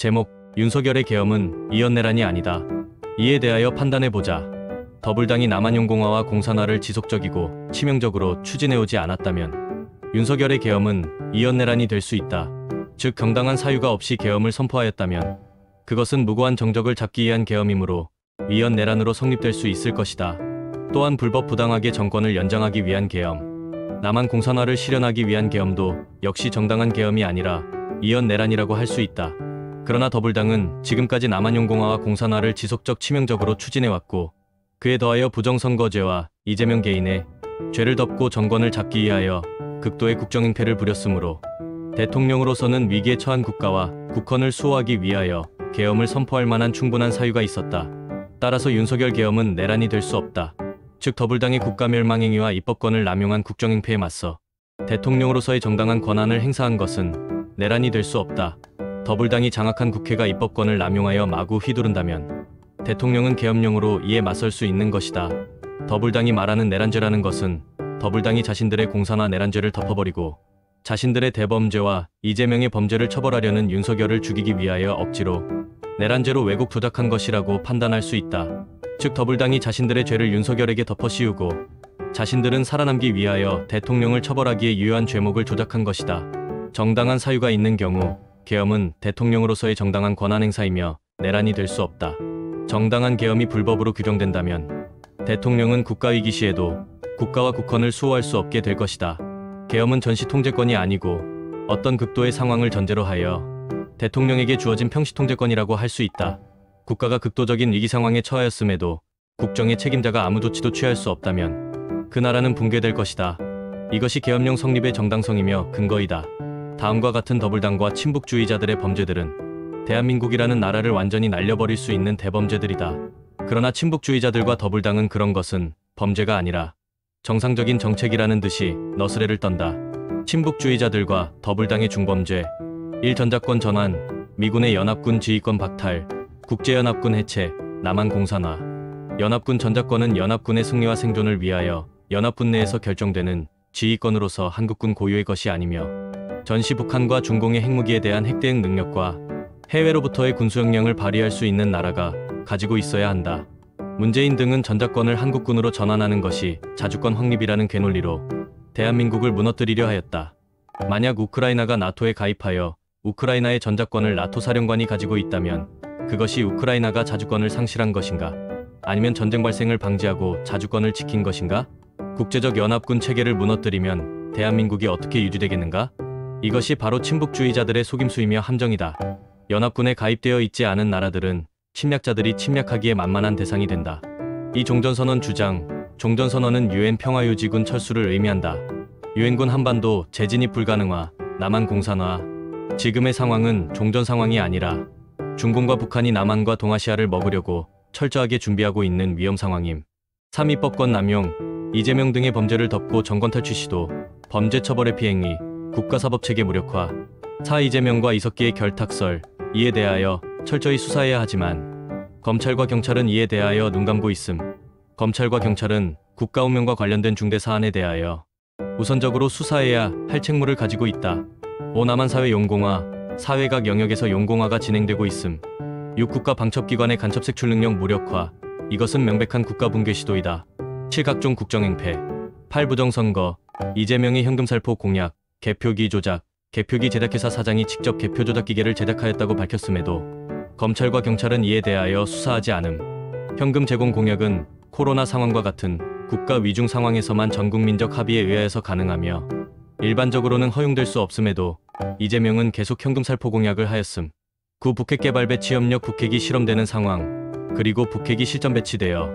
제목, 윤석열의 계엄은 이연내란이 아니다. 이에 대하여 판단해보자. 더불당이 남한용공화와 공산화를 지속적이고 치명적으로 추진해오지 않았다면 윤석열의 계엄은 이연내란이 될 수 있다. 즉 정당한 사유가 없이 계엄을 선포하였다면 그것은 무고한 정적을 잡기 위한 계엄이므로 이연내란으로 성립될 수 있을 것이다. 또한 불법 부당하게 정권을 연장하기 위한 계엄, 남한 공산화를 실현하기 위한 계엄도 역시 정당한 계엄이 아니라 이연내란이라고 할 수 있다. 그러나 더불당은 지금까지 남한용공화와 공산화를 지속적 치명적으로 추진해왔고 그에 더하여 부정선거죄와 이재명 개인의 죄를 덮고 정권을 잡기 위하여 극도의 국정행패를 부렸으므로 대통령으로서는 위기에 처한 국가와 국헌을 수호하기 위하여 계엄을 선포할 만한 충분한 사유가 있었다. 따라서 윤석열 계엄은 내란이 될 수 없다. 즉 더불당의 국가멸망행위와 입법권을 남용한 국정행패에 맞서 대통령으로서의 정당한 권한을 행사한 것은 내란이 될 수 없다. 더불당이 장악한 국회가 입법권을 남용하여 마구 휘두른다면 대통령은 계엄령으로 이에 맞설 수 있는 것이다. 더불당이 말하는 내란죄라는 것은 더불당이 자신들의 공산화 내란죄를 덮어버리고 자신들의 대범죄와 이재명의 범죄를 처벌하려는 윤석열을 죽이기 위하여 억지로 내란죄로 왜곡 조작한 것이라고 판단할 수 있다. 즉 더불당이 자신들의 죄를 윤석열에게 덮어씌우고 자신들은 살아남기 위하여 대통령을 처벌하기에 유효한 죄목을 조작한 것이다. 정당한 사유가 있는 경우 계엄은 대통령으로서의 정당한 권한 행사이며 내란이 될 수 없다. 정당한 계엄이 불법으로 규정된다면 대통령은 국가위기 시에도 국가와 국헌을 수호할 수 없게 될 것이다. 계엄은 전시 통제권이 아니고 어떤 극도의 상황을 전제로 하여 대통령에게 주어진 평시 통제권이라고 할 수 있다. 국가가 극도적인 위기 상황에 처하였음에도 국정의 책임자가 아무 조치도 취할 수 없다면 그 나라는 붕괴될 것이다. 이것이 계엄령 성립의 정당성이며 근거이다. 다음과 같은 더불당과 친북주의자들의 범죄들은 대한민국이라는 나라를 완전히 날려버릴 수 있는 대범죄들이다. 그러나 친북주의자들과 더불당은 그런 것은 범죄가 아니라 정상적인 정책이라는 듯이 너스레를 떤다. 친북주의자들과 더불당의 중범죄 1. 전작권 전환, 미군의 연합군 지휘권 박탈, 국제연합군 해체, 남한 공산화. 연합군 전작권은 연합군의 승리와 생존을 위하여 연합군 내에서 결정되는 지휘권으로서 한국군 고유의 것이 아니며 전시 북한과 중공의 핵무기에 대한 핵대응 능력과 해외로부터의 군수역량을 발휘할 수 있는 나라가 가지고 있어야 한다. 문재인 등은 전작권을 한국군으로 전환하는 것이 자주권 확립이라는 궤논리로 대한민국을 무너뜨리려 하였다. 만약 우크라이나가 나토에 가입하여 우크라이나의 전작권을 나토 사령관이 가지고 있다면 그것이 우크라이나가 자주권을 상실한 것인가? 아니면 전쟁 발생을 방지하고 자주권을 지킨 것인가? 국제적 연합군 체계를 무너뜨리면 대한민국이 어떻게 유지되겠는가? 이것이 바로 친북주의자들의 속임수이며 함정이다. 연합군에 가입되어 있지 않은 나라들은 침략자들이 침략하기에 만만한 대상이 된다. 이 종전선언 주장, 종전선언은 유엔 평화유지군 철수를 의미한다. 유엔군 한반도 재진입 불가능화, 남한 공산화. 지금의 상황은 종전 상황이 아니라 중공과 북한이 남한과 동아시아를 먹으려고 철저하게 준비하고 있는 위험 상황임. 3. 입법권 남용, 이재명 등의 범죄를 덮고 정권 탈취 시도, 범죄 처벌의 피행위, 국가사법체계 무력화. 4. 이재명과 이석기의 결탁설, 이에 대하여 철저히 수사해야 하지만 검찰과 경찰은 이에 대하여 눈 감고 있음. 검찰과 경찰은 국가운명과 관련된 중대 사안에 대하여 우선적으로 수사해야 할 책무를 가지고 있다. 5. 남한사회 용공화, 사회각 영역에서 용공화가 진행되고 있음. 6. 국가 방첩기관의 간첩 색출 능력 무력화, 이것은 명백한 국가 붕괴 시도이다. 7. 각종 국정행패. 8. 부정선거, 이재명의 현금살포 공약, 개표기 조작, 개표기 제작회사 사장이 직접 개표 조작 기계를 제작하였다고 밝혔음에도 검찰과 경찰은 이에 대하여 수사하지 않음. 현금 제공 공약은 코로나 상황과 같은 국가 위중 상황에서만 전국민적 합의에 의하여서 가능하며 일반적으로는 허용될 수 없음에도 이재명은 계속 현금 살포 공약을 하였음. 9. 북핵 개발 배치 협력 북핵이 실험되는 상황, 그리고 북핵이 실전 배치되어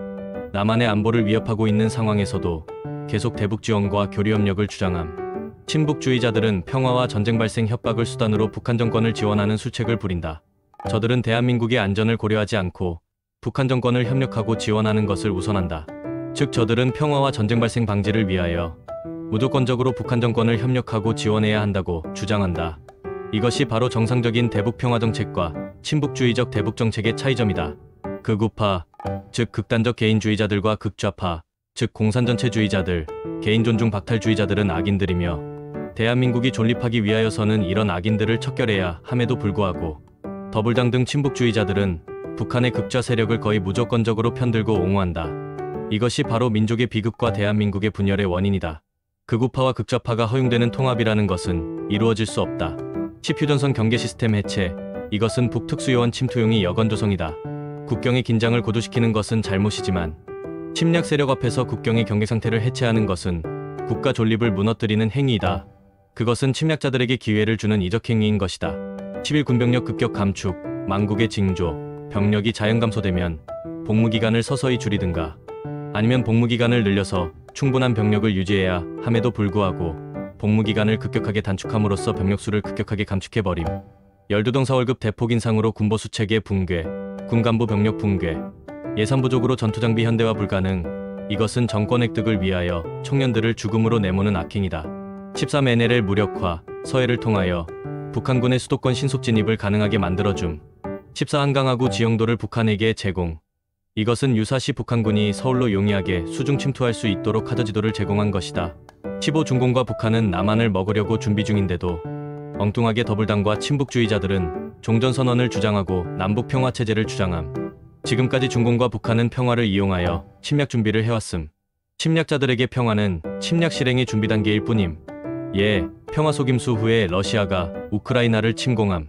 남한의 안보를 위협하고 있는 상황에서도 계속 대북 지원과 교류 협력을 주장함. 친북주의자들은 평화와 전쟁 발생 협박을 수단으로 북한 정권을 지원하는 술책을 부린다. 저들은 대한민국의 안전을 고려하지 않고 북한 정권을 협력하고 지원하는 것을 우선한다. 즉 저들은 평화와 전쟁 발생 방지를 위하여 무조건적으로 북한 정권을 협력하고 지원해야 한다고 주장한다. 이것이 바로 정상적인 대북 평화 정책과 친북주의적 대북 정책의 차이점이다. 극우파, 즉 극단적 개인주의자들과 극좌파, 즉 공산전체주의자들, 개인존중 박탈주의자들은 악인들이며 대한민국이 존립하기 위하여서는 이런 악인들을 척결해야 함에도 불구하고 더불당 등 친북주의자들은 북한의 극좌 세력을 거의 무조건적으로 편들고 옹호한다. 이것이 바로 민족의 비극과 대한민국의 분열의 원인이다. 극우파와 극좌파가 허용되는 통합이라는 것은 이루어질 수 없다. 10휴전선 경계 시스템 해체, 이것은 북특수요원 침투용이 여건 조성이다. 국경의 긴장을 고조시키는 것은 잘못이지만 침략 세력 앞에서 국경의 경계 상태를 해체하는 것은 국가 존립을 무너뜨리는 행위이다. 그것은 침략자들에게 기회를 주는 이적행위인 것이다. 10일 군병력 급격 감축, 망국의 징조, 병력이 자연 감소되면 복무기간을 서서히 줄이든가 아니면 복무기간을 늘려서 충분한 병력을 유지해야 함에도 불구하고 복무기간을 급격하게 단축함으로써 병력수를 급격하게 감축해버림. 열두동 4월급 대폭 인상으로 군보수 체계 붕괴, 군간부 병력 붕괴, 예산 부족으로 전투장비 현대화 불가능. 이것은 정권 획득을 위하여 청년들을 죽음으로 내모는 악행이다. 13 NLL 무력화, 서해를 통하여 북한군의 수도권 신속 진입을 가능하게 만들어줌. 14 한강하구 지형도를 북한에게 제공. 이것은 유사시 북한군이 서울로 용이하게 수중 침투할 수 있도록 하드지도를 제공한 것이다. 15 중공과 북한은 남한을 먹으려고 준비 중인데도 엉뚱하게 더불당과 친북주의자들은 종전선언을 주장하고 남북평화체제를 주장함. 지금까지 중공과 북한은 평화를 이용하여 침략 준비를 해왔음. 침략자들에게 평화는 침략 실행의 준비 단계일 뿐임. 평화 속임수 후에 러시아가 우크라이나를 침공함.